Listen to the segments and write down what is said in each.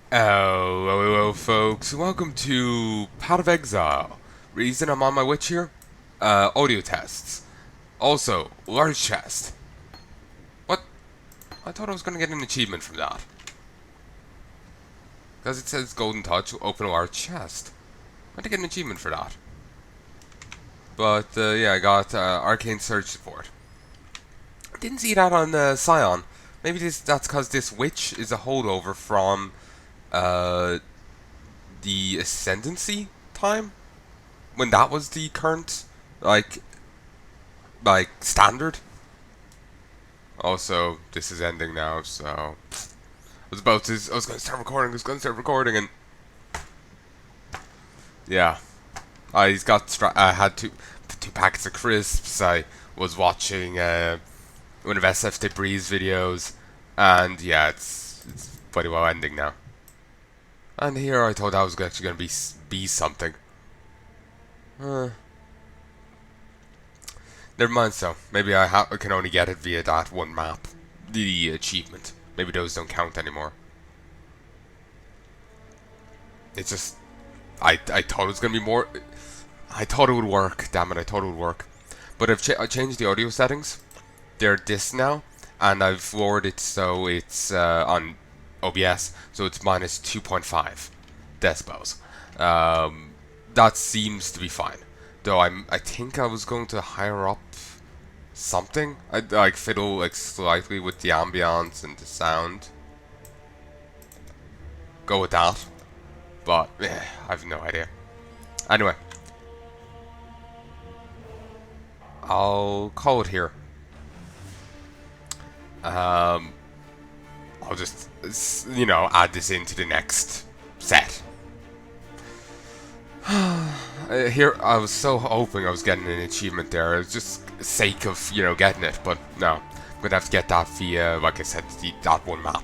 Hello, folks. Welcome to Path of Exile. Reason I'm on my witch here? Audio tests. Also, large chest. What? I thought I was gonna get an achievement from that. Because it says Golden Touch, open a large chest. I did get an achievement for that. But, yeah, I got Arcane Surge support. I didn't see that on Scion. Maybe that's because this witch is a holdover from, uh, the Ascendancy time? When that was the current, like, standard. Also, this is ending now, so I was gonna start recording, and yeah, I had two packets of crisps. I was watching one of SF Debris videos, and yeah, it's pretty well ending now. And here I thought I was actually gonna be something. Uh, Never mind. So maybe I can only get it via that one map, the achievement. Maybe those don't count anymore. It's just I thought it was gonna be more. I thought it would work. Damn it! I thought it would work. But I changed the audio settings. They're this now, and I've lowered it so it's on OBS, so it's minus 2.5 decibels. Um, that seems to be fine. Though I think I was going to higher up something. I like fiddle like slightly with the ambience and the sound. Go with that. But I have no idea. Anyway, I'll call it here. Um, I'll just add this into the next set. Here, I was so hoping I was getting an achievement there. It was just sake of getting it, but no, I'm gonna have to get that via, like I said, that one map.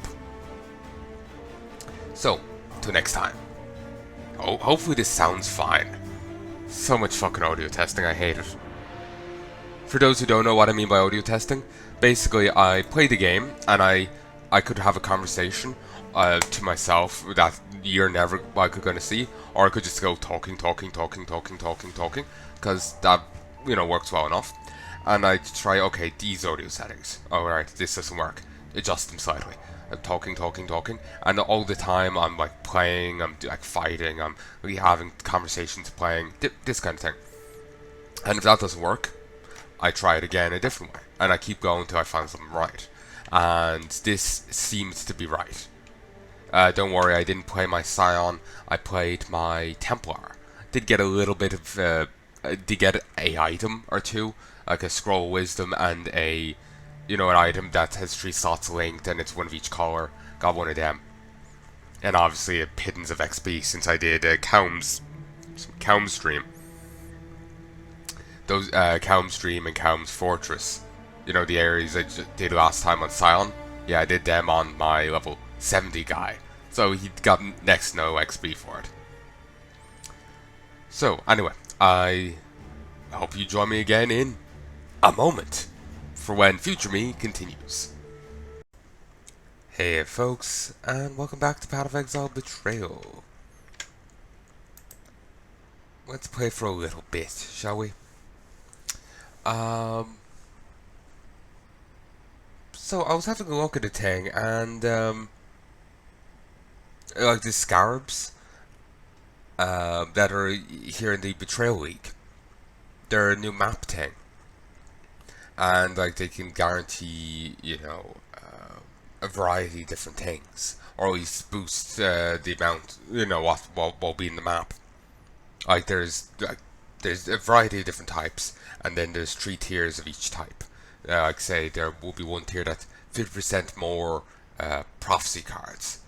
So, till next time. Oh, hopefully this sounds fine. So much fucking audio testing, I hate it. For those who don't know what I mean by audio testing, basically I play the game and I could have a conversation to myself that you're never likely going to see, or I could just go talking, because that works well enough. And I try, okay, these audio settings. Alright, this doesn't work. Adjust them slightly. I'm talking, and all the time I'm like playing, I'm like fighting, I'm really having conversations, playing this kind of thing. And if that doesn't work, I try it again a different way, and I keep going until I find something right. And this seems to be right. Don't worry, I didn't play my Scion. I played my Templar. Did get a little bit of, did get a item or two, like a scroll of wisdom and an item that has 3 slots linked and it's one of each color. Got one of them, and obviously a pittance of XP since I did Calm's stream. Those Calm Stream and Calm's Fortress, the areas I did last time on Scion. Yeah, I did them on my level 70 guy, so he got next to no XP for it. So anyway, I hope you join me again in a moment for when future me continues. Hey folks, and welcome back to Path of Exile Betrayal. Let's play for a little bit, shall we? So I was having a look at the thing, and like the scarabs that are here in the Betrayal League, they're a new map thing, and like they can guarantee a variety of different things, or at least boost the amount while being the map. Like there's a variety of different types, and then there's 3 tiers of each type. Like say there will be one tier that's 50% more prophecy cards,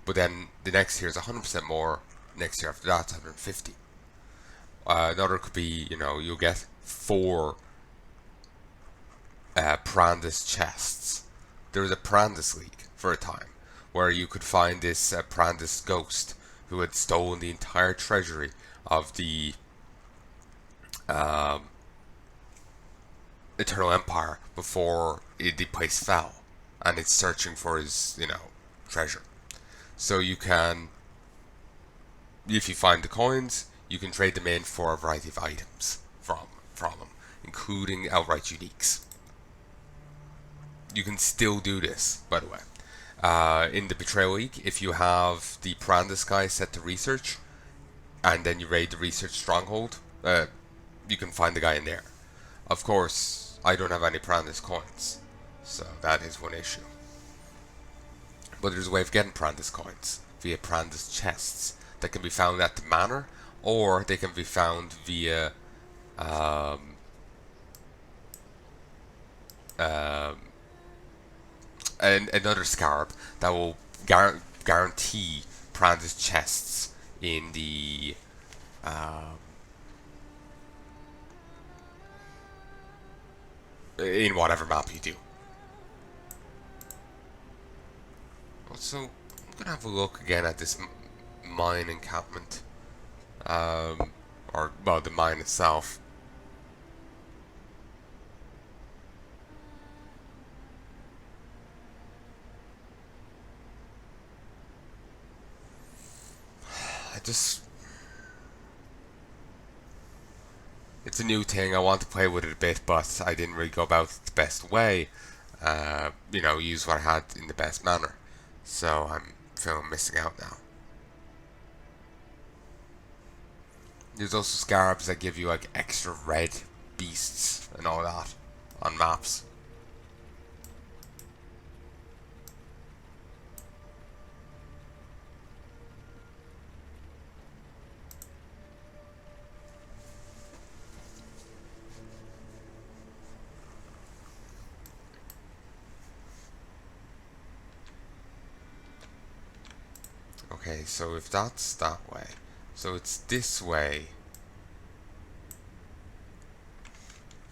but then the next tier is 100% more. Next tier after that's 150. Another could be you'll get 4 Prandus chests. There was a Prandus League for a time where you could find this Prandus ghost who had stolen the entire treasury of the Eternal Empire before the place fell, and it's searching for his treasure. So you can, if you find the coins, you can trade them in for a variety of items from them, including outright uniques. You can still do this, by the way. In the Betrayal Week, if you have the Parandis guy set to research, and then you raid the research stronghold, you can find the guy in there. Of course, I don't have any Parandis coins, so that is one issue. But there's a way of getting Parandis coins via Parandis chests that can be found at the manor, or they can be found via another scarab that will guarantee Parandis chests in the in whatever map you do. Also, I'm gonna have a look again at this mine encampment, or well, the mine itself. It's a new thing. I want to play with it a bit, but I didn't really go about it the best way. Use what I had in the best manner. So I'm feeling missing out now. There's also scarabs that give you like extra red beasts and all that on maps. Okay, so if that's that way, so it's this way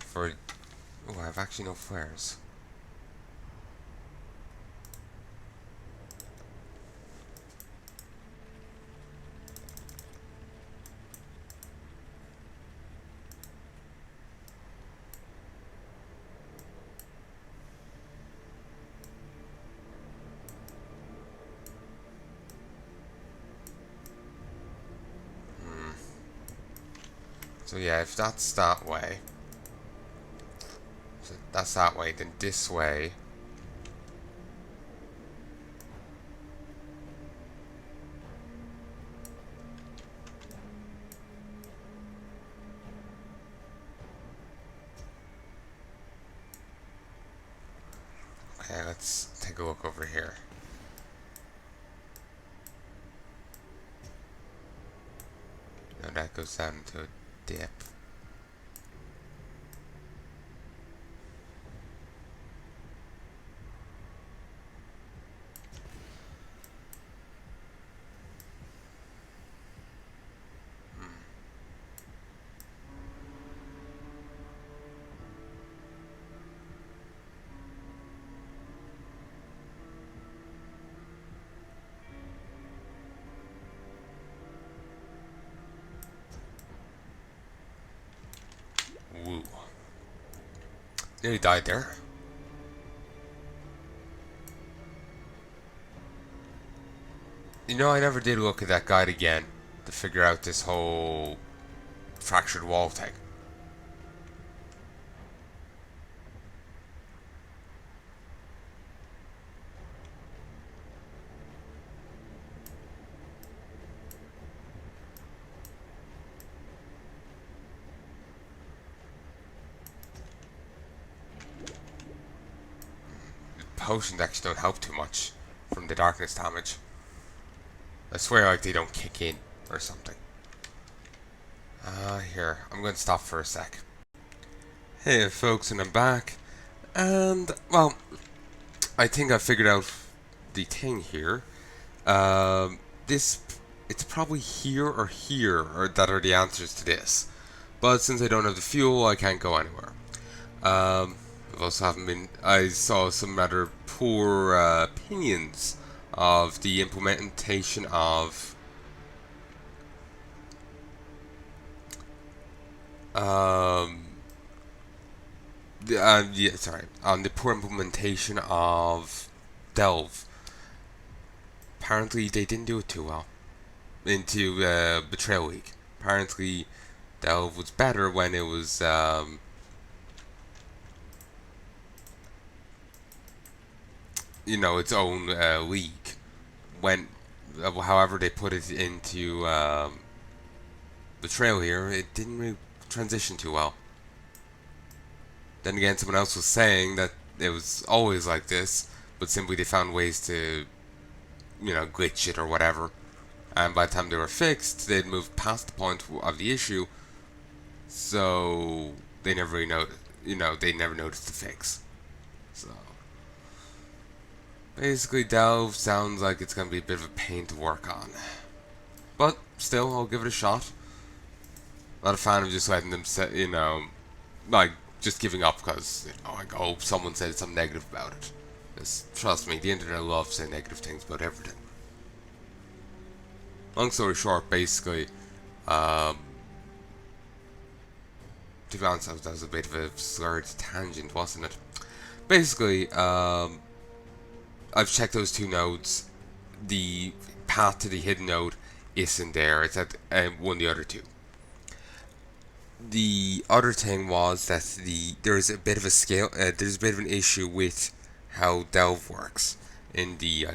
for... Oh, I have actually no flares. So yeah, if that's that way, so that's that way, then this way. Okay, let's take a look over here. Now that goes down to a dip. Woo. Nearly died there. I never did look at that guide again to figure out this whole fractured wall thing. Potions actually don't help too much from the darkness damage. I swear like they don't kick in or something. Here, I'm going to stop for a sec. Hey folks, and I'm back. And, well, I think I figured out the thing here. It's probably here or here or that are the answers to this. But since I don't have the fuel, I can't go anywhere. I saw some rather poor opinions of the implementation of on the poor implementation of Delve. apparently they didn't do it too well into Betrayal Week. Apparently, Delve was better when it was its own league. When, however, they put it into Betrayal here, it didn't really transition too well. Then again, someone else was saying that it was always like this, but simply they found ways to, glitch it or whatever. And by the time they were fixed, they'd moved past the point of the issue, so they never really they never noticed the fix. So basically, Delve sounds like it's gonna be a bit of a pain to work on, but still, I'll give it a shot. Not a fan of just letting them set, like just giving up because I hope someone said something negative about it. Because trust me, the internet loves saying negative things about everything. Long story short, basically, to be honest, that was a bit of a slurred tangent, wasn't it? Basically, I've checked those two nodes. The path to the hidden node isn't there. It's at one of the other two. The other thing was that there's a bit of a scale. There's a bit of an issue with how Delve works in the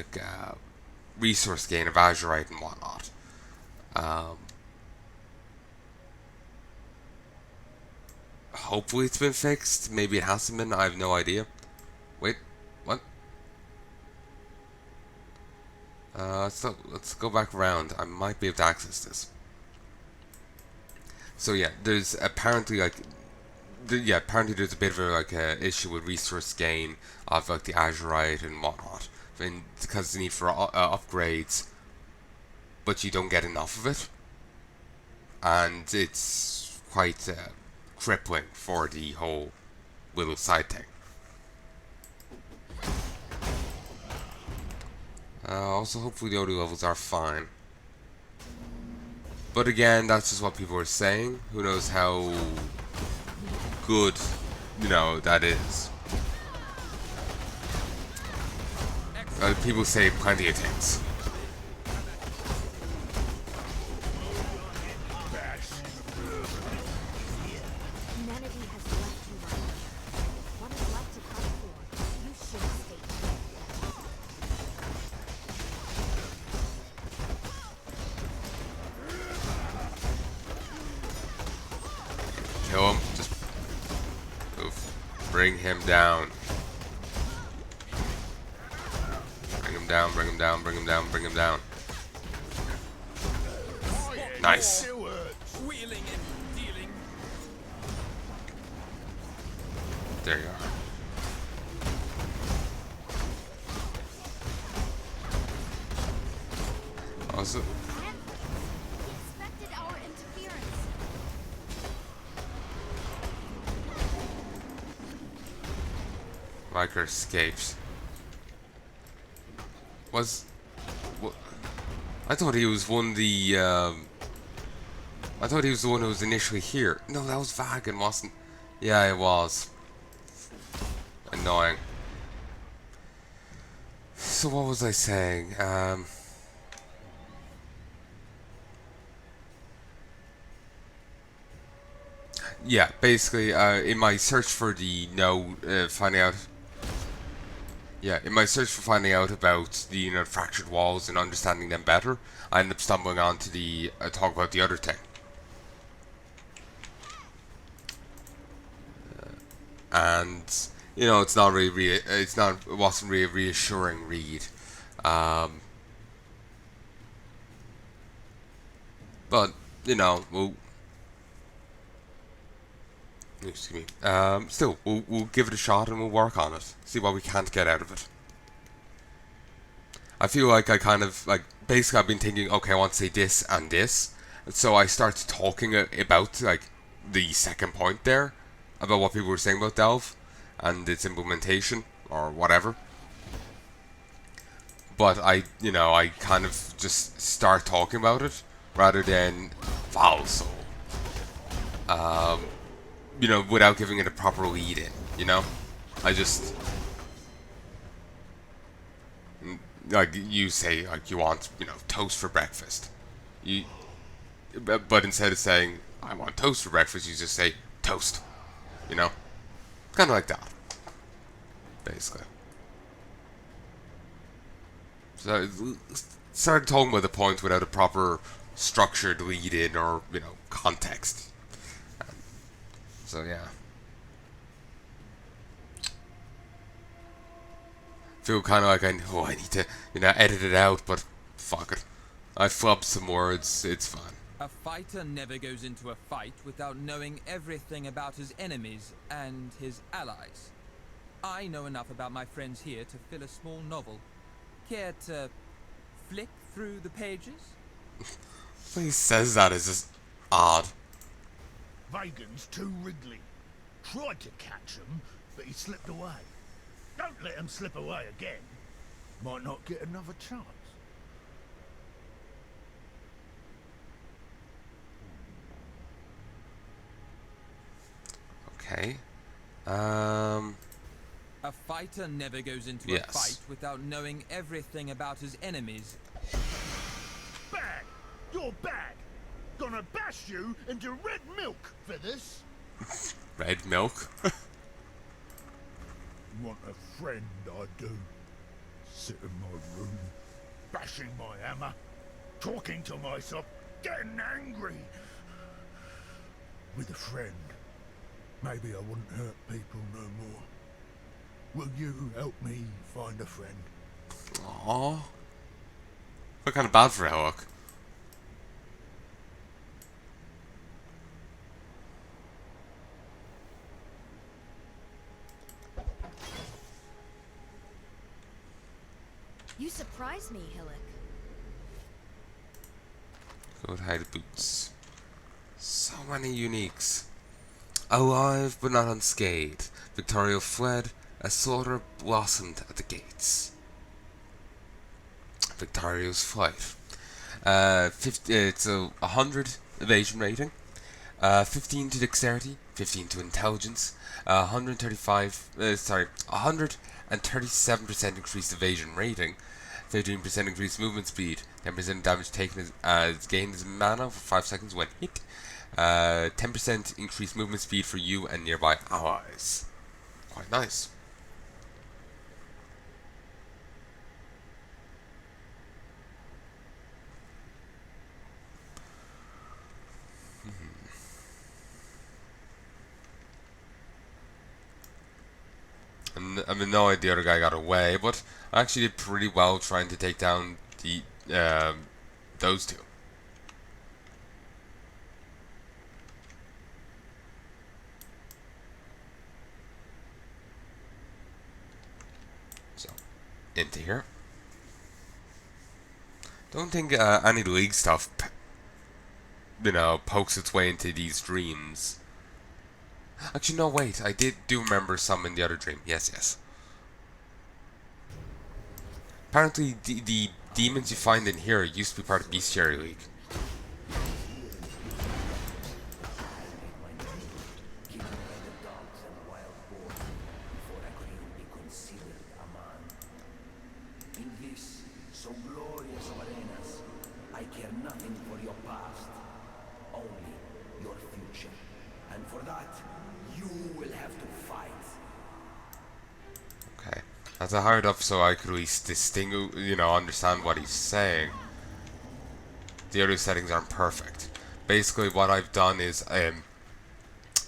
resource gain of Azurite and whatnot. Hopefully it's been fixed. Maybe it hasn't been. I have no idea. Wait, what? Let's go back around. I might be able to access this. So yeah, there's apparently apparently there's a bit of a issue with resource gain of the Azurite and whatnot, because the need for upgrades, but you don't get enough of it, and it's quite crippling for the whole little side thing. Also, hopefully the audio levels are fine. But again, that's just what people are saying. Who knows how good, that is. People say plenty of things. Kill him. Just oof. Bring him down. Bring him down, bring him down, bring him down, bring him down. Nice. There you are. Also, Riker escapes. I thought he was one of the. I thought he was the one who was initially here. No, that was Vagan, wasn't? Yeah, it was. Annoying. So what was I saying? Yeah, basically, in my search for the finding out. Yeah, in my search for finding out about the fractured walls and understanding them better, I ended up stumbling onto the talk about the other thing. And it's not really it wasn't really a reassuring read. But we'll. Excuse me. Still, we'll give it a shot and we'll work on it. See what we can't get out of it. I feel like I kind of basically I've been thinking, okay, I want to say this and this, and so I started talking about the second point there, about what people were saying about Delve and its implementation or whatever. But I kind of just start talking about it rather than Foul Soul. Without giving it a proper lead in, I just. like you say like you want toast for breakfast. You but instead of saying I want toast for breakfast, you just say toast. You know, kind of like that, basically. So started talking about the point without a proper structured lead in or context. So yeah, feel kind of like I need to edit it out, but fuck it. I flubbed some words. It's fine. A fighter never goes into a fight without knowing everything about his enemies and his allies. I know enough about my friends here to fill a small novel. Care to flick through the pages? When he says that is just odd. Vagan's too wriggly. Tried to catch him, but he slipped away. Don't let him slip away again. Might not get another chance. Okay. A fighter never goes into a fight without knowing everything about his enemies. Bad! You're bad! Gonna bash you into red milk for this. Red milk? Want a friend, I do. Sit in my room, bashing my hammer, talking to myself, getting angry. With a friend, maybe I wouldn't hurt people no more. Will you help me find a friend? Aww. Feel kind of bad for Hawk. You surprise me, Hillock. Gold hide boots. So many uniques. Alive but not unscathed. Victoria fled. A slaughter blossomed at the gates. Victoria's flight. 50, it's a 100 evasion rating. 15 to dexterity, 15 to intelligence, 137% increased evasion rating, 15% increased movement speed, 10% damage taken as gained as mana for 5 seconds when hit, 10% increased movement speed for you and nearby allies. Quite nice. I mean, no idea the guy got away, but I actually did pretty well trying to take down the those two. So, into here. Don't think any League stuff, pokes its way into these dreams. Actually, no, wait. I do remember some in the other dream. Yes. Apparently, the demons you find in here used to be part of Bestiary League. That's a hard up so I could at least distinguish, understand what he's saying. The other settings aren't perfect. Basically, what I've done is, I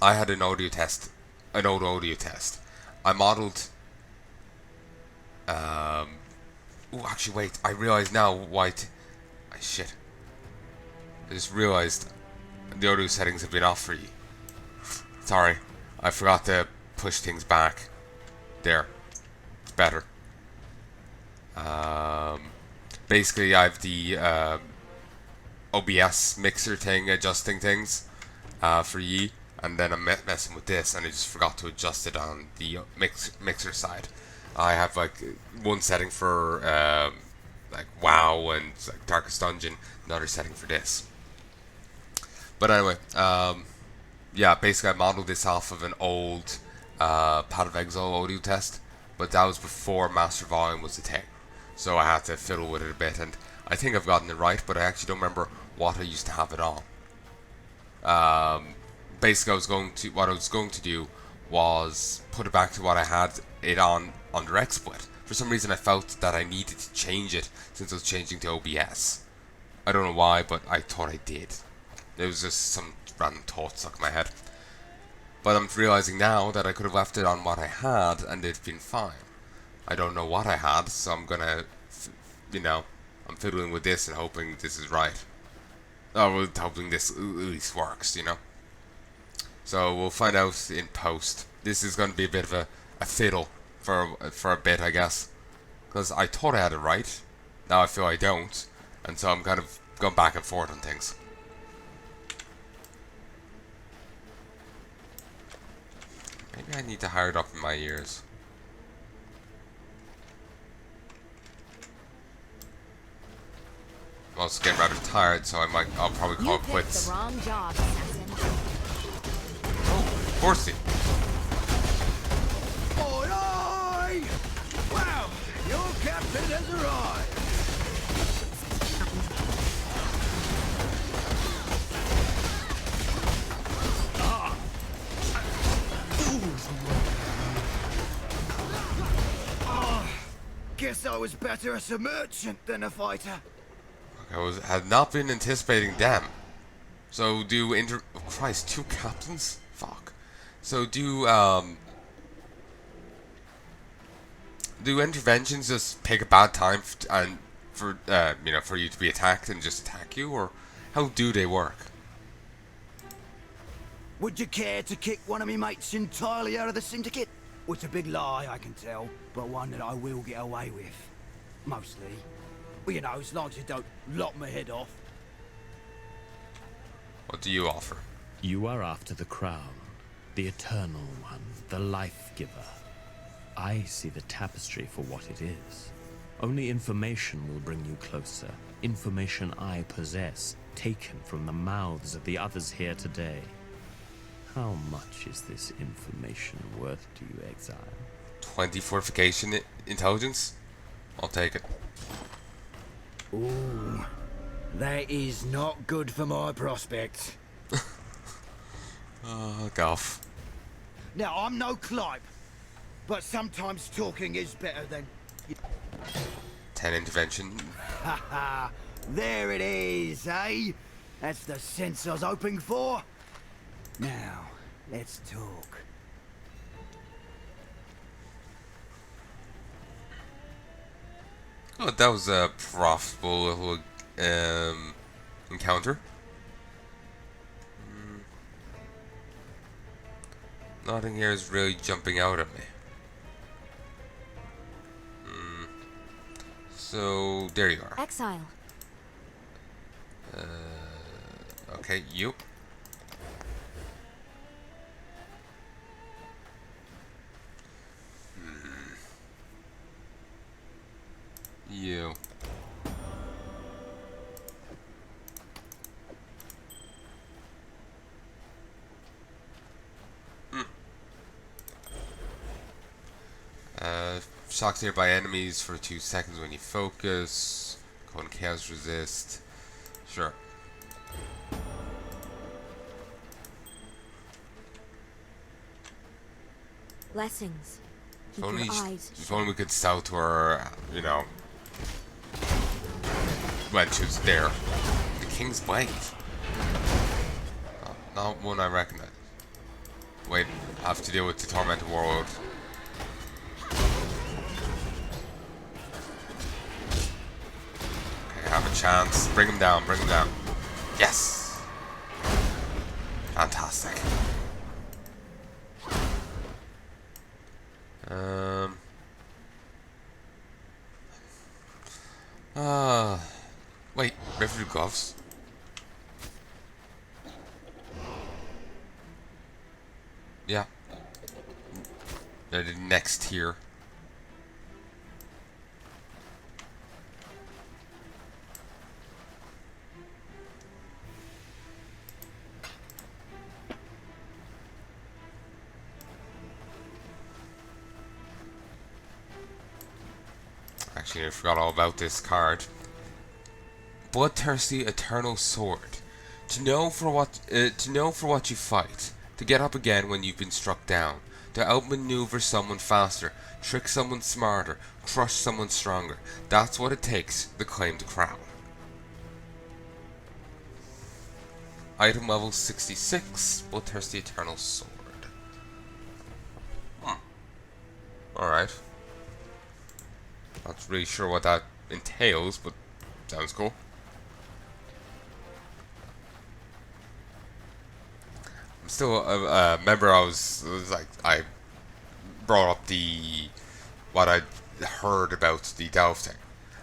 had an old audio test. I modeled. Actually, wait. I realize now why. Shit. I just realized the audio settings have been off for you. Sorry, I forgot to push things back. There. Better. Basically, I have the OBS mixer thing adjusting things for Yi, and then I'm messing with this, and I just forgot to adjust it on the mixer side. I have like one setting for like WoW and like Darkest Dungeon, another setting for this. But anyway, yeah, basically I modeled this off of an old Path of Exile audio test. But that was before Master Volume was a thing. so I had to fiddle with it a bit, and I think I've gotten it right, but I actually don't remember what I used to have it on. Basically, what I was going to do was put it back to what I had it on under XSplit. For some reason, I felt that I needed to change it since I was changing to OBS. I don't know why, but I thought I did. It was just some random thought stuck in my head. But I'm realizing now that I could have left it on what I had and it'd been fine. I don't know what I had, so I'm gonna, I'm fiddling with this and hoping this is right. Oh, hoping this at least works, So we'll find out in post. This is going to be a bit of a fiddle for a bit, I guess. Because I thought I had it right. Now I feel I don't. And so I'm kind of going back and forth on things. Maybe I need to hire it up in my ears. I'm also getting rather tired, so I'll probably call it quits. The wrong job, assassin. Oh, horsey. Oi, oi! Well, your captain has arrived. Guess I was better as a merchant than a fighter. Had not been anticipating them. So oh Christ, 2 captains? Fuck. So do interventions just pick a bad time for you to be attacked and just attack you, or how do they work? Would you care to kick one of me mates entirely out of the syndicate? Well, it's a big lie, I can tell, but one that I will get away with. Mostly. Well, as long as you don't lop my head off. What do you offer? You are after the crown, the eternal one, the life giver. I see the tapestry for what it is. Only information will bring you closer. Information I possess, taken from the mouths of the others here today. How much is this information worth to you, Exile? 20 fortification intelligence? I'll take it. Ooh, that is not good for my prospects. Golf. Now, I'm no Clive, but sometimes talking is better than... 10 intervention. Haha, there it is, eh? That's the sense I was hoping for. Now, let's talk. Oh, that was a profitable little encounter. Nothing here is really jumping out at me. So, there you are. Exile. Okay, you. You. Shocks nearby enemies for 2 seconds when you focus. Cone chaos resist. Sure. Blessings. Keep If your eyes only we could sell to her, when she was there. The King's Blade. Oh, not one I recognize. Wait, I have to deal with the Tormented World. Okay, have a chance. Bring him down, bring him down. Yes! Fantastic. Wait, referee gloves? Yeah. They're the next tier. Actually, I forgot all about this card. Bloodthirsty Eternal Sword. To know for what you fight. To get up again when you've been struck down. To outmaneuver someone faster. Trick someone smarter. Crush someone stronger. That's what it takes to claim the crown. Item level 66. Bloodthirsty Eternal Sword. Alright. Not really sure what that entails, but sounds cool. I'm still, remember I brought up what I heard about the delve thing.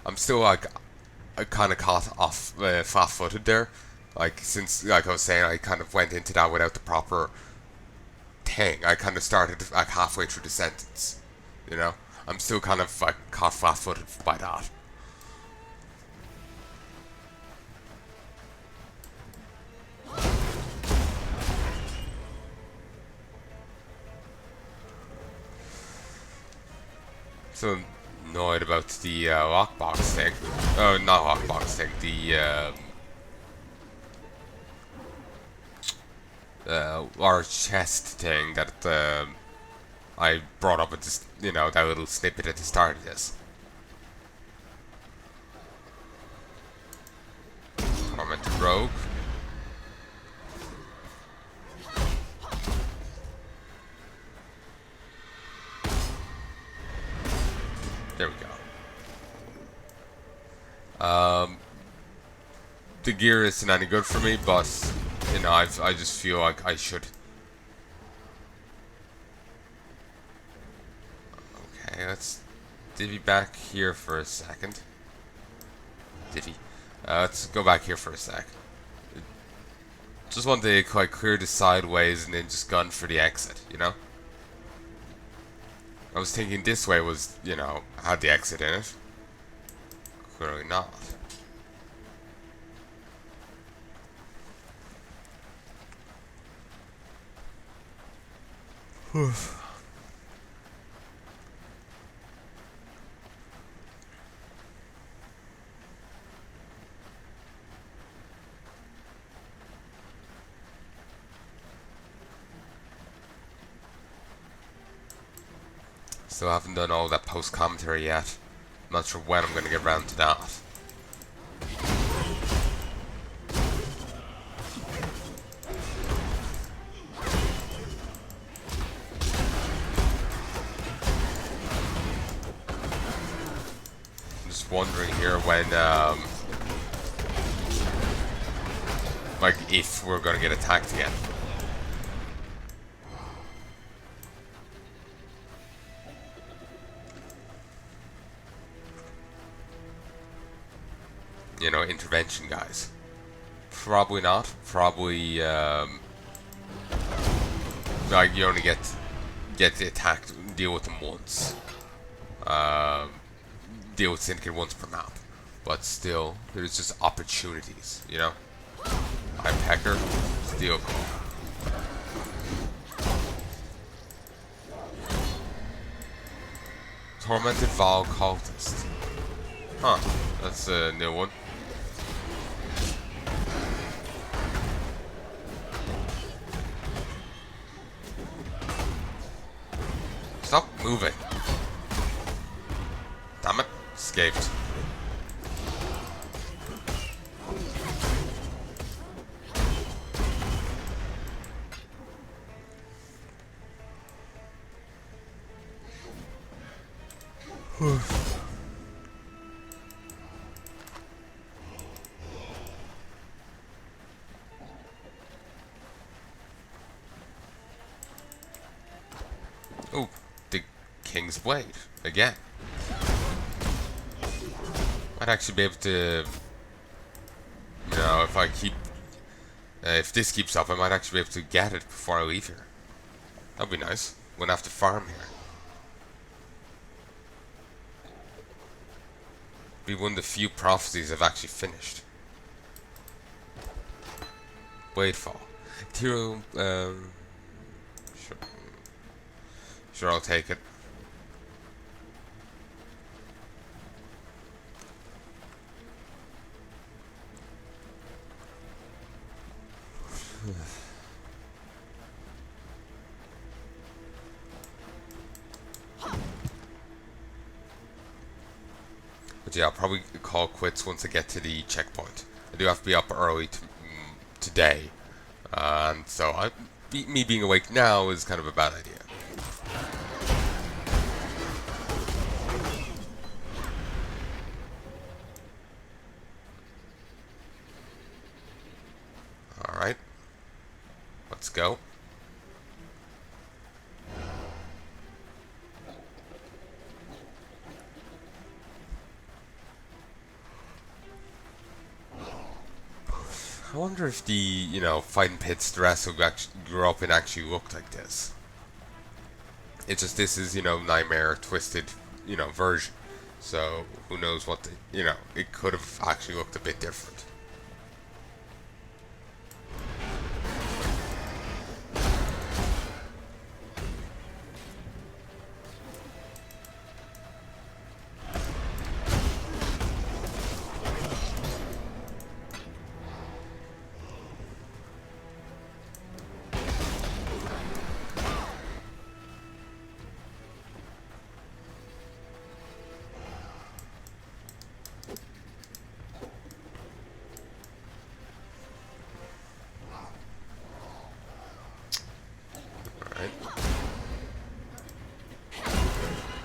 I'm still I kind of caught off flat-footed there. Like, since, like I was saying, I kind of went into that without the proper thing. I kind of started like halfway through the sentence, you know? I'm still kind of like caught flat-footed by that. So annoyed about the lockbox thing. Oh, not lockbox thing. The large chest thing that I brought up with this, you know, that little snippet at the start of this. Tormented Rogue. There we go. The gear isn't any good for me, but you know, I just feel like I should. Okay, let's divvy back here for a second. Divvy. Let's go back here for a sec. Just want to like clear the sideways and then just gun for the exit, you know? I was thinking this way was, you know, had the exit in it. Clearly not. Still haven't done all that post commentary yet. I'm not sure when I'm going to get around to that. I'm just wondering here when, like, if we're going to get attacked again. You know, intervention guys. Probably not. Probably, like, you only get attacked, deal with them once. Deal with Syndicate once per map. But still, there's just opportunities, you know? I'm Pecker, Steel Claw. Tormented Val Cultist. Huh, that's a new one. Stop moving. Damn it. Escaped. Oh, the King's Blade again. Might actually be able to, you know, if I keep, if this keeps up, I might actually be able to get it before I leave here. That'd be nice. Wouldn't have to farm here. Be one of the few prophecies I've actually finished. Bladefall. Hero, sure. Sure, I'll take it. But yeah, I'll probably call quits once I get to the checkpoint. I do have to be up early today, and so me being awake now is kind of a bad idea. Alright, let's go. I wonder if the, fighting pits the rest who actually grew up in actually looked like this. It's just this is, Nightmare twisted, version. So who knows what it could have actually looked a bit different.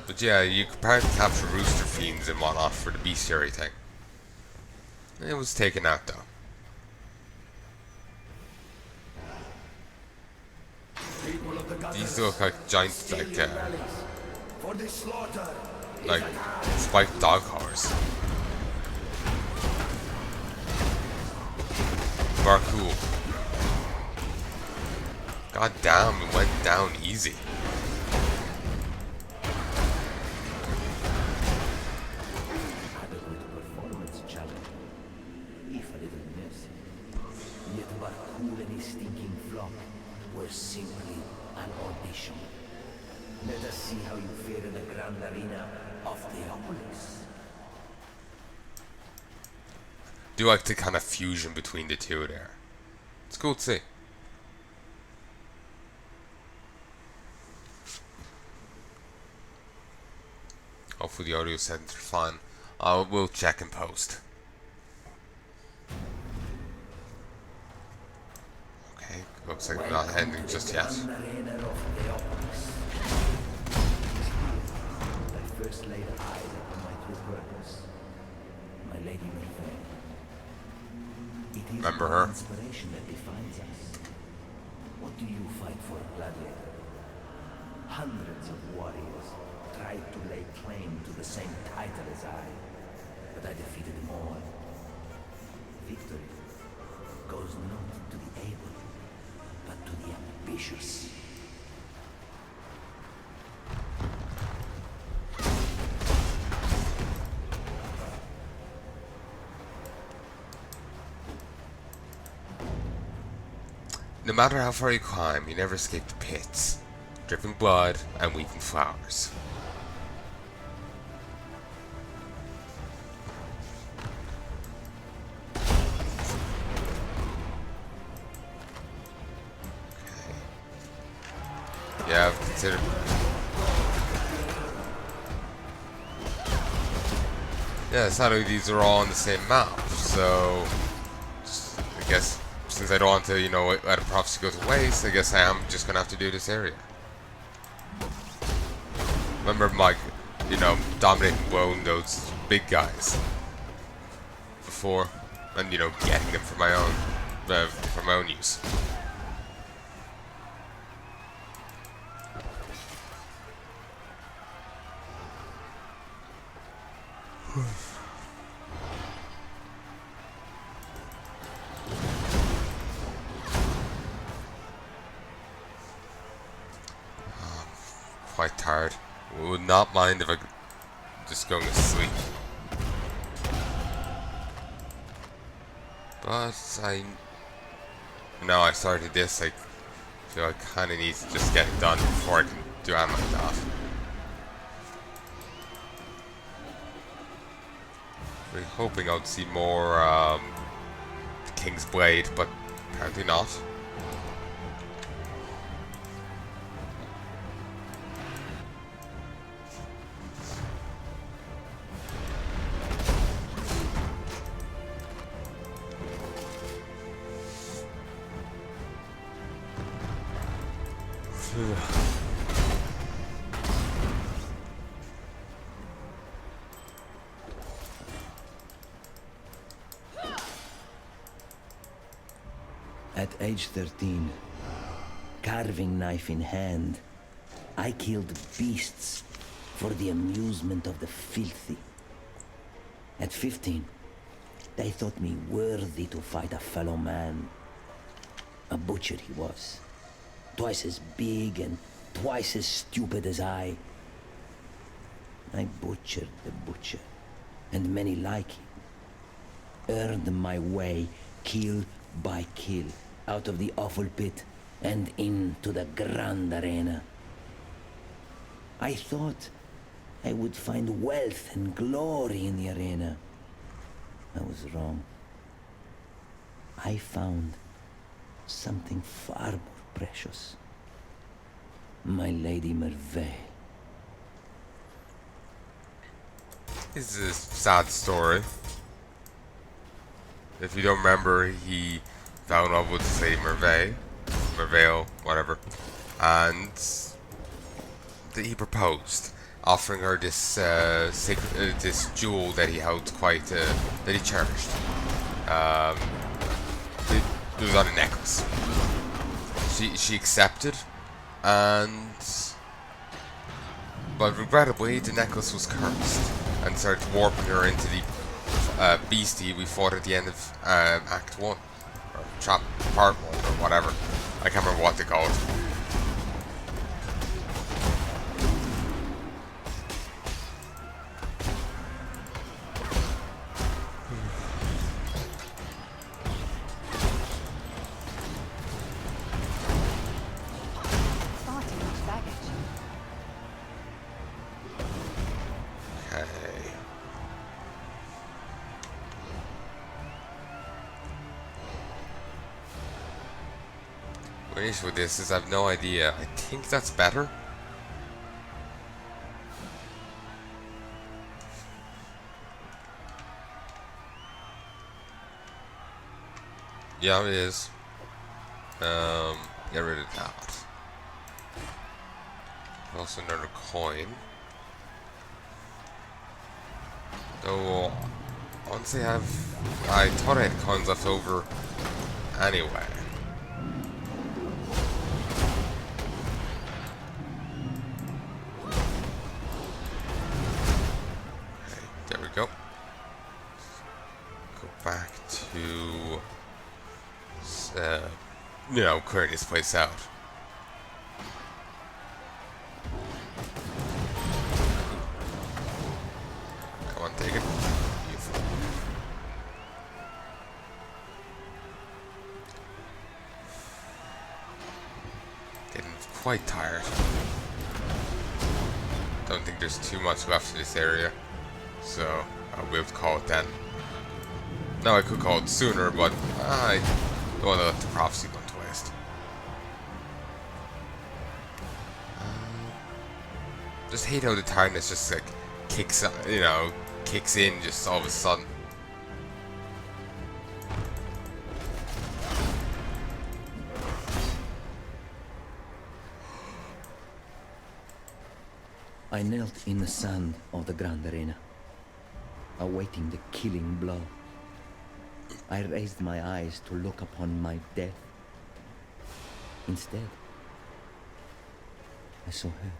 But yeah, you could probably capture rooster fiends and whatnot for the bestiary thing. It was taken out though. These look like giant, like spiked dog collars. Bar cool. God damn, it went down easy. Simply an audition. Let us see how you fare in the grand arena of Theopolis. Do like the kind of fusion between the two there. It's cool to see. Hopefully the audio settings are fine. We'll check in post. Looks like we're not ending just yet. I first laid eyes upon my true purpose, my lady Merveille. It is Remember her? inspiration that defines us. What do you fight for, gladiator? Hundreds of warriors tried to lay claim to the same title as I, but I defeated them all. Victory goes not to the able, but to the ambitious. No matter how far you climb, you never escape the pits, dripping blood and weeping flowers. Yeah, I've considered. Yeah, sadly these are all on the same map, so I guess since I don't want to, let a prophecy go to waste, I guess I am just gonna have to do this area. Remember Mike, dominating blowing those big guys before, and getting them for my own use. Quite tired. Would not mind if I could just go to sleep. But now I started this, I feel I kind of need to just get it done before I can do anything like that. Really hoping I'll see more King's Blade, but apparently not. At age 13, carving knife in hand, I killed beasts for the amusement of the filthy. At 15, they thought me worthy to fight a fellow man. A butcher he was, twice as big and twice as stupid as I. I butchered the butcher, and many like him. Earned my way, kill by kill, out of the awful pit and into the grand arena. I thought I would find wealth and glory in the arena. I was wrong. I found something far more precious. My Lady Merveille. This is a sad story. If you don't remember, he fell in love with Lady Merveille, whatever, and he proposed, offering her this this jewel that he held quite that he cherished. It was on a necklace. She accepted, but regrettably the necklace was cursed and started warping her into the beastie we fought at the end of Act 1 or Part 1 or whatever. I can't remember what they call it. The issue with this is I have no idea. I think that's better. Yeah, it is. Get rid of that. Also another coin. Though, honestly, I thought I had coins left over anyway. There we go. Go back to, clearing this place out. Come on, take it. Beautiful. Getting quite tired. Don't think there's too much left in this area. So, I'll be able to call it then. No, I could call it sooner, but I don't want to let the prophecy go to waste. Just hate how the tiredness just like kicks in just all of a sudden. I knelt in the sand of the Grand Arena, awaiting the killing blow. I raised my eyes to look upon my death. Instead, I saw her,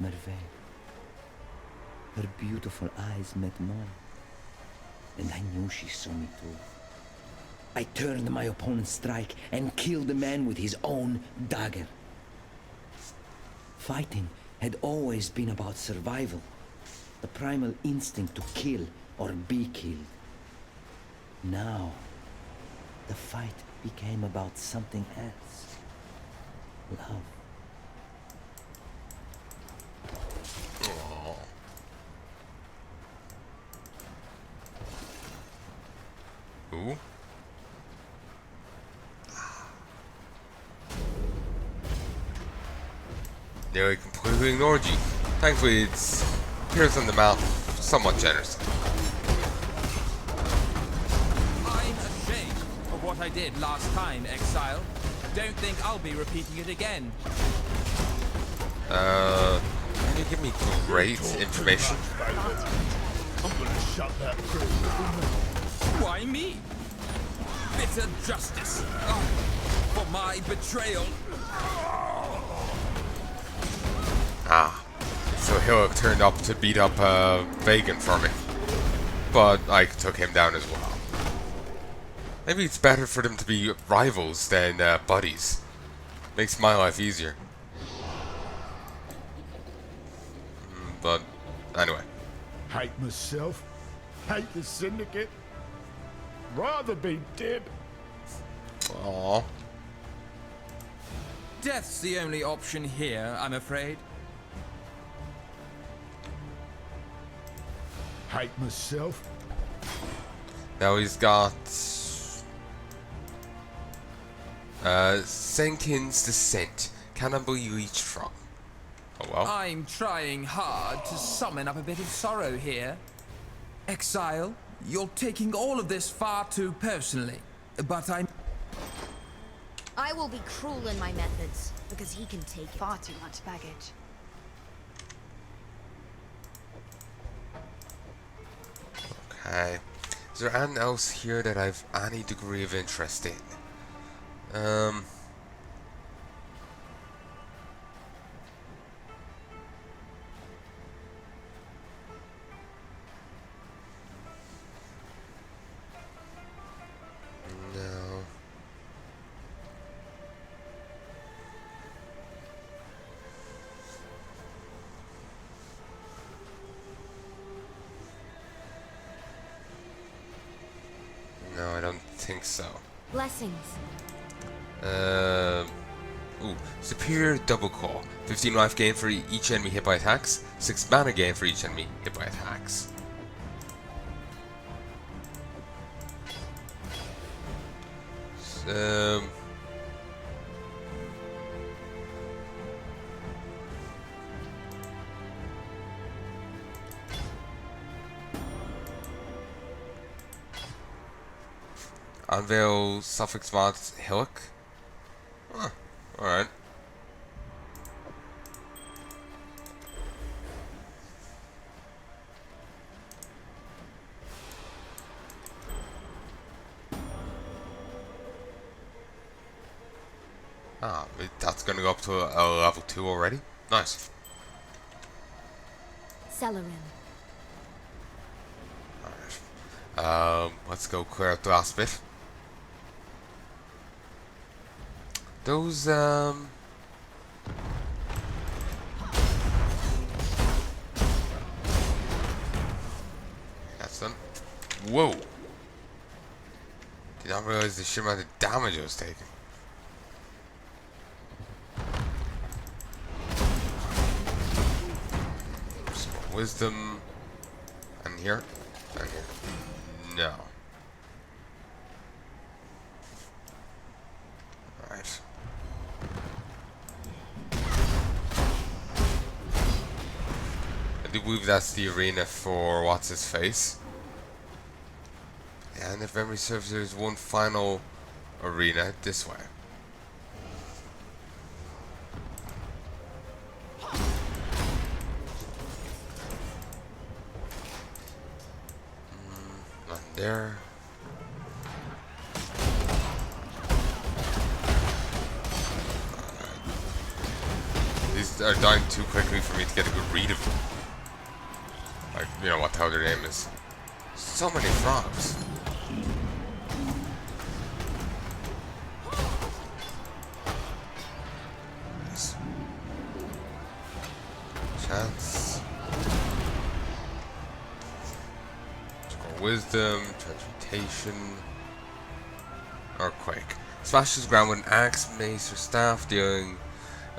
Merveille. Her beautiful eyes met mine, and I knew she saw me too. I turned my opponent's strike and killed the man with his own dagger. Fighting had always been about survival, the primal instinct to kill or be killed. Now, the fight became about something else. Love. Aww. Ooh. Nearly completely ignored you. Thankfully, it appears on the map somewhat generous. I'm ashamed of what I did last time, Exile. Don't think I'll be repeating it again. Can you give me great information? I'm gonna shut that crew. Why me? Bitter justice. For my betrayal. Ah, so Heya turned up to beat up Vegan for me. But I took him down as well. Maybe it's better for them to be rivals than buddies. Makes my life easier. But anyway. Hate myself. Hate the Syndicate. Rather be dead. Aww. Death's the only option here, I'm afraid. Hate myself. Now he's got Sanktin's Descent. Cannot be reached from. Oh well. I'm trying hard to summon up a bit of sorrow here. Exile, you're taking all of this far too personally. But I will be cruel in my methods, because he can take it. Far too much baggage. Okay. Is there anything else here that I've any degree of interest in? No. No, I don't think so. Blessings. Ooh, superior double call. 15 life gain for each enemy hit by attacks. 6 mana gain for each enemy hit by attacks. Unveil suffix mod hillock. Huh, alright. Ah, that's gonna go up to a level 2 already? Nice. Celerin. Alright. Let's go clear out the last bit. Those, that's done. Whoa! Did not realize the sheer amount of damage I was taking. Some wisdom. And here. And here. No. Alright. I do believe that's the arena for what's his face. And if memory serves, there's one final arena this way. Not there. These are dying too quickly for me to get a good read of them. Like, you know what the hell their name is. So many frogs. Nice. Chance. Wisdom, transmutation, earthquake. Smashes the ground with an axe, mace, or staff, dealing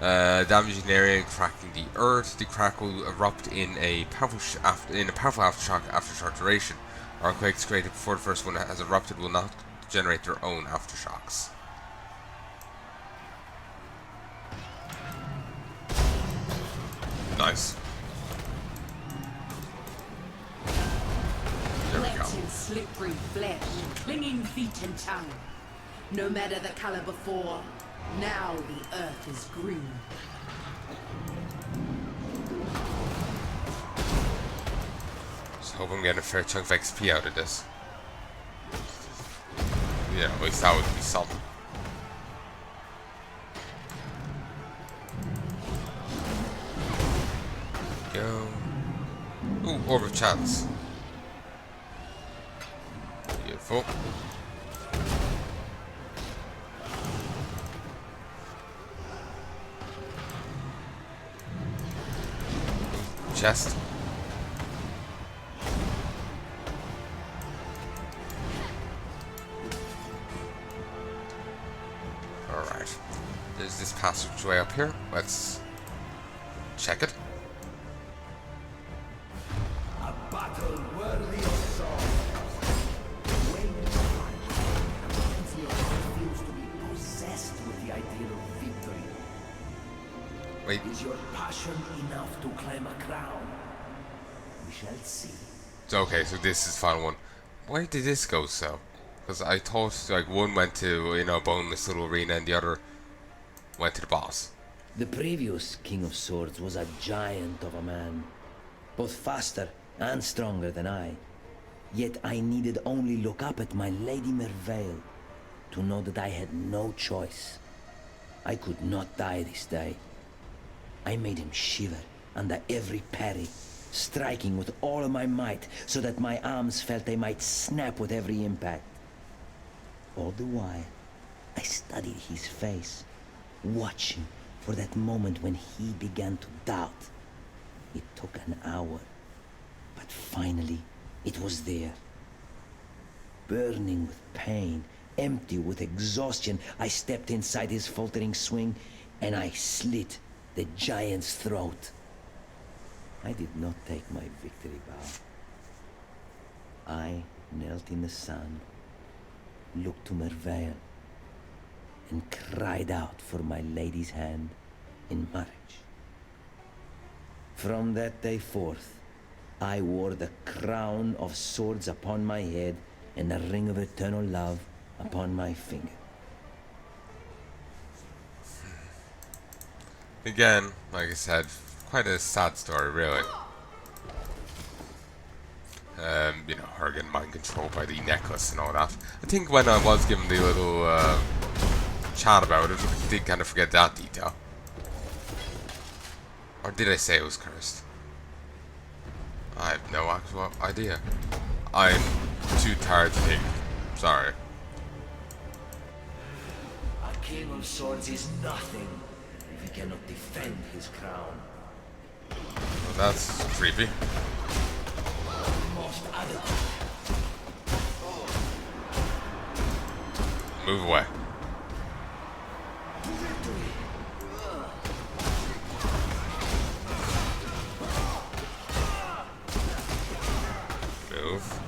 damage in the area, cracking the earth. The crack will erupt in a powerful aftershock after short duration. Earthquakes created before the first one has erupted will not generate their own aftershocks. Nice. There we go. Wet and slippery flesh, clinging feet and tongue. No matter the color before, Now the earth is green. Just hope I'm getting a fair chunk of XP out of this. Yeah, at least that would be something. Go. Ooh, Orb of Chance. Beautiful. Chest. Alright. There's this passageway up here. Let's check it. A battle worthy of song. When feels to be possessed with the ideal of victory. Wait. Is your passion enough to claim a crown? We shall see. Okay, so this is the final one. Why did this go so? Because I thought like one went to, you know, boneless little arena and the other went to the boss. The previous King of Swords was a giant of a man, both faster and stronger than I. Yet I needed only look up at my Lady Merveil to know that I had no choice. I could not die this day. I made him shiver under every parry, striking with all of my might so that my arms felt they might snap with every impact. All the while, I studied his face, watching for that moment when he began to doubt. It took an hour, but finally it was there. Burning with pain, empty with exhaustion, I stepped inside his faltering swing and I slit the giant's throat. I did not take my victory bow. I knelt in the sun, looked to Merveil, and cried out for my lady's hand in marriage. From that day forth, I wore the crown of swords upon my head and the ring of eternal love upon my finger. Again, like I said, quite a sad story, really. You know, her getting mind controlled by the necklace and all that. I think when I was given the little chat about it, I did kind of forget that detail. Or did I say it was cursed? I have no actual idea. I'm too tired to think. Sorry. A king of swords is nothing if he cannot defend his crown. Well, that's creepy. Most adequate. Move away. Move.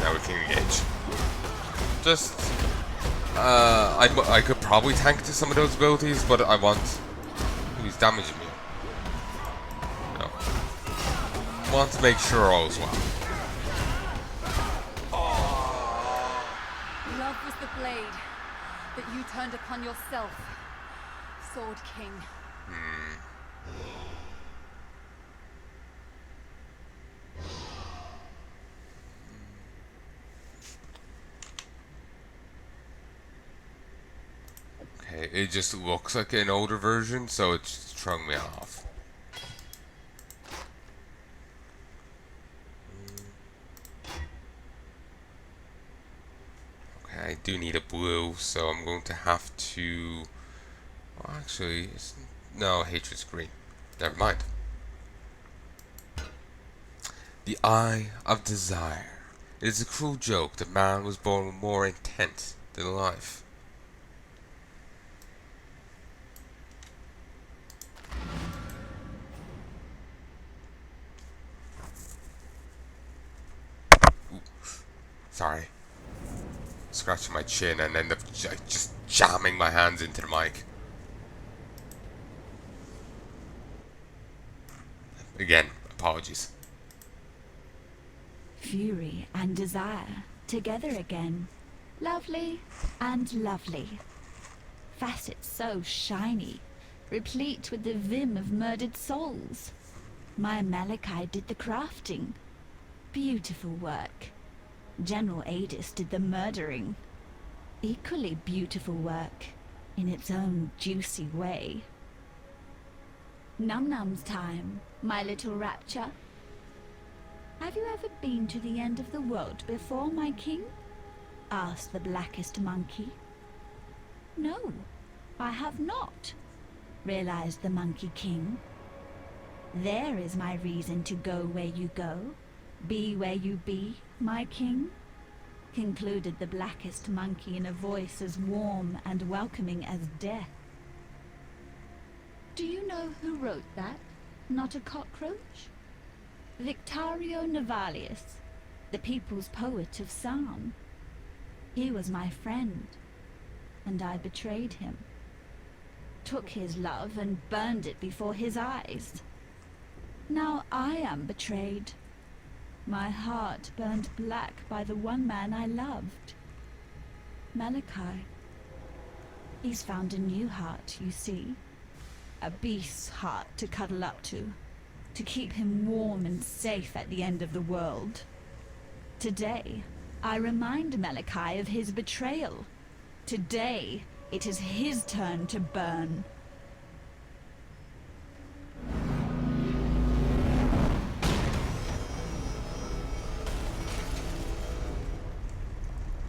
Now we can engage. Just, I could probably tank to some of those abilities, but I want who's damaging me. No. Want to make sure all's well. Love was the blade that you turned upon yourself, Sword King. Okay, it just looks like an older version, so it's throwing me off. Okay, I do need a blue, so I'm going to have to... Well, actually, no, Hatred's green. Never mind. The Eye of Desire. It is a cruel joke that man was born with more intent than life. Ooh, sorry. Scratching my chin and end up just jamming my hands into the mic. Again, apologies. Fury and desire, together again. Lovely and lovely. Facets so shiny, replete with the vim of murdered souls. My Malachi did the crafting. Beautiful work. General Adis did the murdering. Equally beautiful work, in its own juicy way. Num-num's time, my little rapture. Have you ever been to the end of the world before, my king? Asked the blackest monkey. No, I have not, realized the Monkey King. There is my reason to go where you go, be where you be, my king, concluded the blackest monkey in a voice as warm and welcoming as death. Do you know who wrote that? Not a cockroach? Victorio Navalius, the people's poet of Psalm. He was my friend, and I betrayed him. Took his love and burned it before his eyes. Now I am betrayed. My heart burned black by the one man I loved. Malachi. He's found a new heart, you see. A beast's heart to cuddle up to keep him warm and safe at the end of the world. Today, I remind Malachi of his betrayal. Today, it is his turn to burn.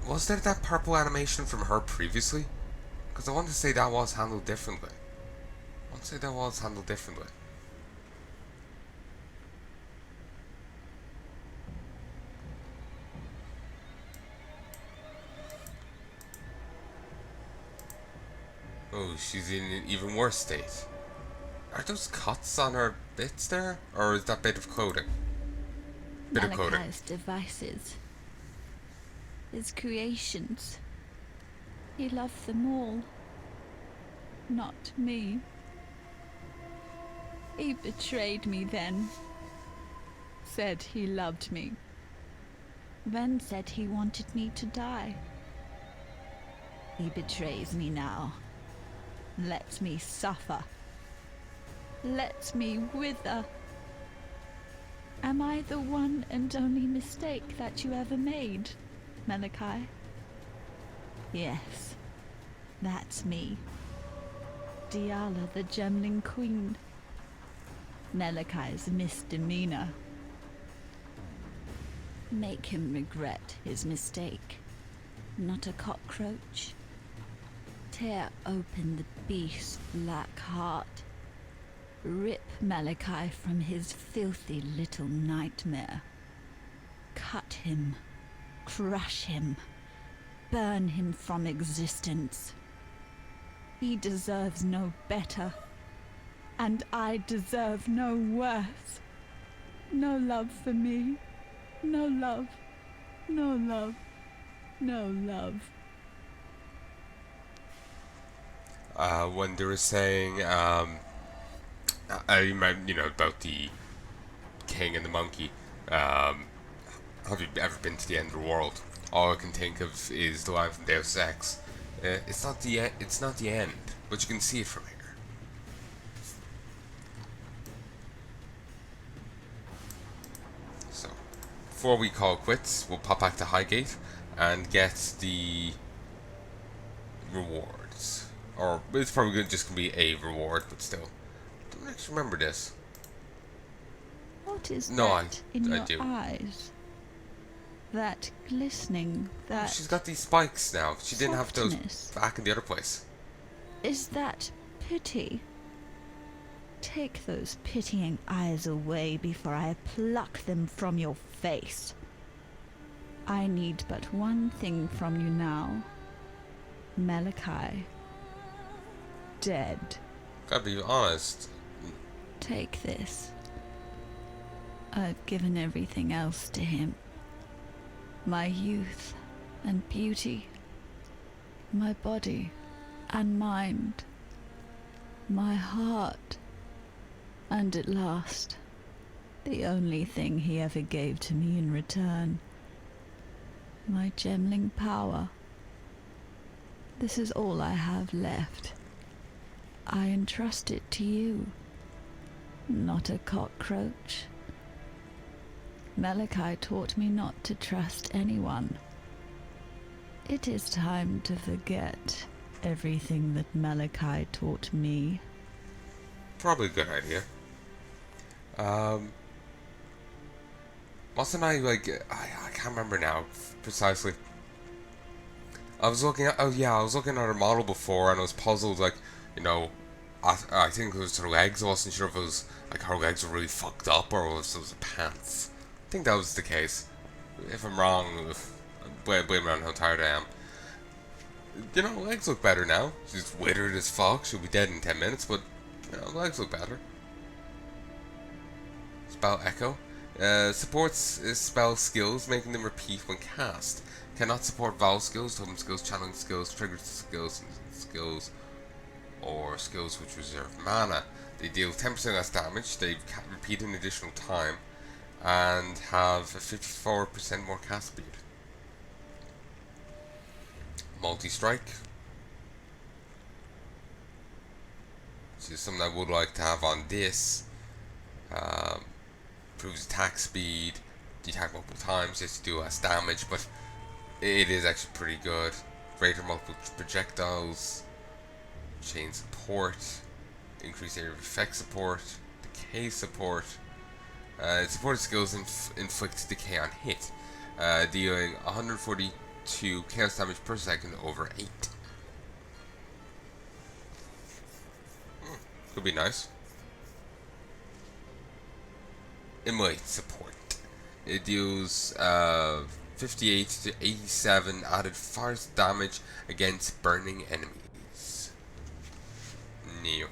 Was there that purple animation from her previously? Because I want to say that was handled differently. Oh, she's in an even worse state. Are those cuts on her bits there? Or is that bit of clothing? Malachi's devices. His creations. He loved them all. Not me. He betrayed me then. Said he loved me. Then said he wanted me to die. He betrays me now. Lets me suffer. Lets me wither. Am I the one and only mistake that you ever made, Malachi? Yes, that's me. Diala the Gemling Queen. Malachi's misdemeanor. Make him regret his mistake. Not a cockroach. Tear open the beast's black heart. Rip Malachi from his filthy little nightmare. Cut him. Crush him. Burn him from existence. He deserves no better. And I deserve no worse. No love for me. No love. No love. No love. When they were saying, I remember, about the king and the monkey, have you ever been to the end of the world? All I can think of is the line from Deus Ex. It's not the end, but you can see it from here. So, before we call quits, we'll pop back to Highgate and get the rewards. Or it's probably just gonna be a reward, but still. I don't actually remember this. What is No, that in I your do. eyes? That glistening, that She's got these spikes now. She didn't have those softness. back in the other place. Is that pity? Take those pitying eyes away before I pluck them from your face. I need but one thing from you now. Malachi. Dead. Gotta be honest. Take this. I've given everything else to him. My youth and beauty. My body and mind. My heart. And at last, The only thing he ever gave to me in return. My gemling power. This is all I have left. I entrust it to you. Not a cockroach. Malachi taught me not to trust anyone. It is time to forget everything that Malachi taught me. Probably a good idea. Wasn't I like I can't remember now precisely. I was looking at I was looking at her model before and I was puzzled like, you know, I think it was her legs. I wasn't sure if it was like her legs were really fucked up or if it was the pants. I think that was the case. If I'm wrong, blame it on how tired I am. You know, legs look better now. She's withered as fuck. She'll be dead in 10 minutes, but you know, legs look better. Spell Echo. Supports spell skills, making them repeat when cast. Cannot support vowel skills, totem skills, channeling skills, trigger skills, or skills which reserve mana. They deal 10% less damage, they repeat an additional time, and have a 54% more cast speed. Multi-strike. This is something I would like to have on this. Improves attack speed, you attack multiple times, just to do less damage, but it is actually pretty good. Greater multiple projectiles, chain support, increased area of effect support, decay support. Supported skills inflict decay on hit, dealing 142 chaos damage per second over 8. Could be nice. Immolate support. It deals 58 to 87 added fire damage against burning enemies. New.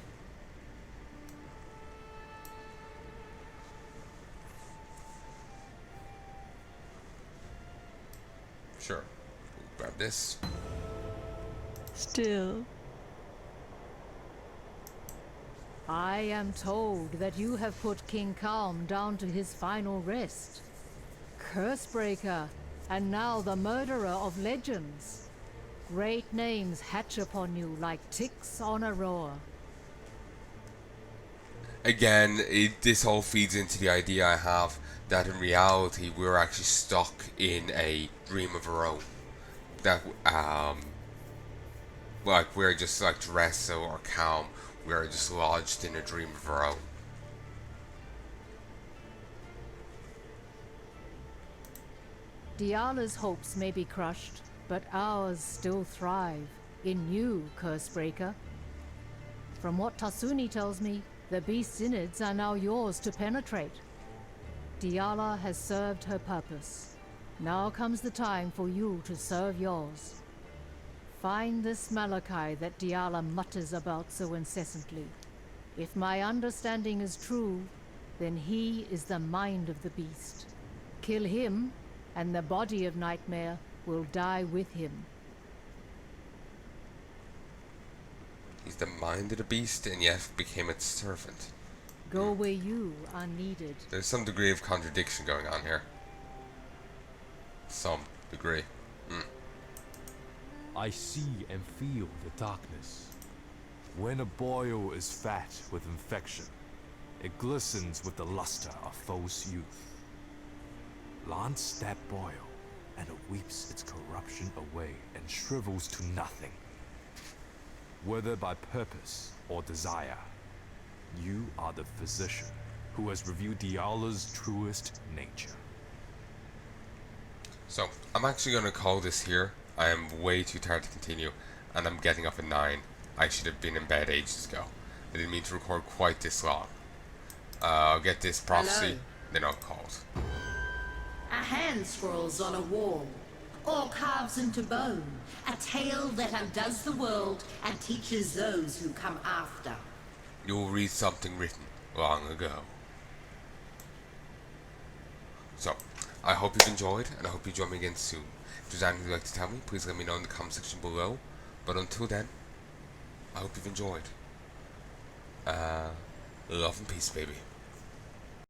Sure. We'll grab this. Still. I am told that you have put King Calm down to his final rest. Cursebreaker, and now the murderer of legends. Great names hatch upon you like ticks on a roar. Again, this all feeds into the idea I have that in reality we're actually stuck in a dream of our own. That like we're just like Dressa or Calm. We are just lodged in a dream of our own. Diala's hopes may be crushed, but ours still thrive. In you, Cursebreaker. From what Tasuni tells me, the Beast Synods are now yours to penetrate. Diala has served her purpose. Now comes the time for you to serve yours. Find this Malachi that Diala mutters about so incessantly. If my understanding is true, then he is the mind of the beast. Kill him, and the body of Nightmare will die with him. He's the mind of the beast, and yet became its servant. Go where you are needed. There's some degree of contradiction going on here. Some degree. I see and feel the darkness. When a boil is fat with infection, it glistens with the luster of false youth. Lance that boil, and it weeps its corruption away and shrivels to nothing. Whether by purpose or desire, you are the physician who has reviewed Diala's truest nature. So, I'm actually going to call this here. I am way too tired to continue, and I'm getting up at 9. I should have been in bed ages ago. I didn't mean to record quite this long. I'll get this prophecy, then I'll call it. A hand scrolls on a wall, or carves into bone, a tale that undoes the world and teaches those who come after. You'll read something written long ago. So, I hope you've enjoyed, and I hope you join me again soon. If there's anything you'd like to tell me, please let me know in the comment section below. But until then, I hope you've enjoyed. Love and peace, baby.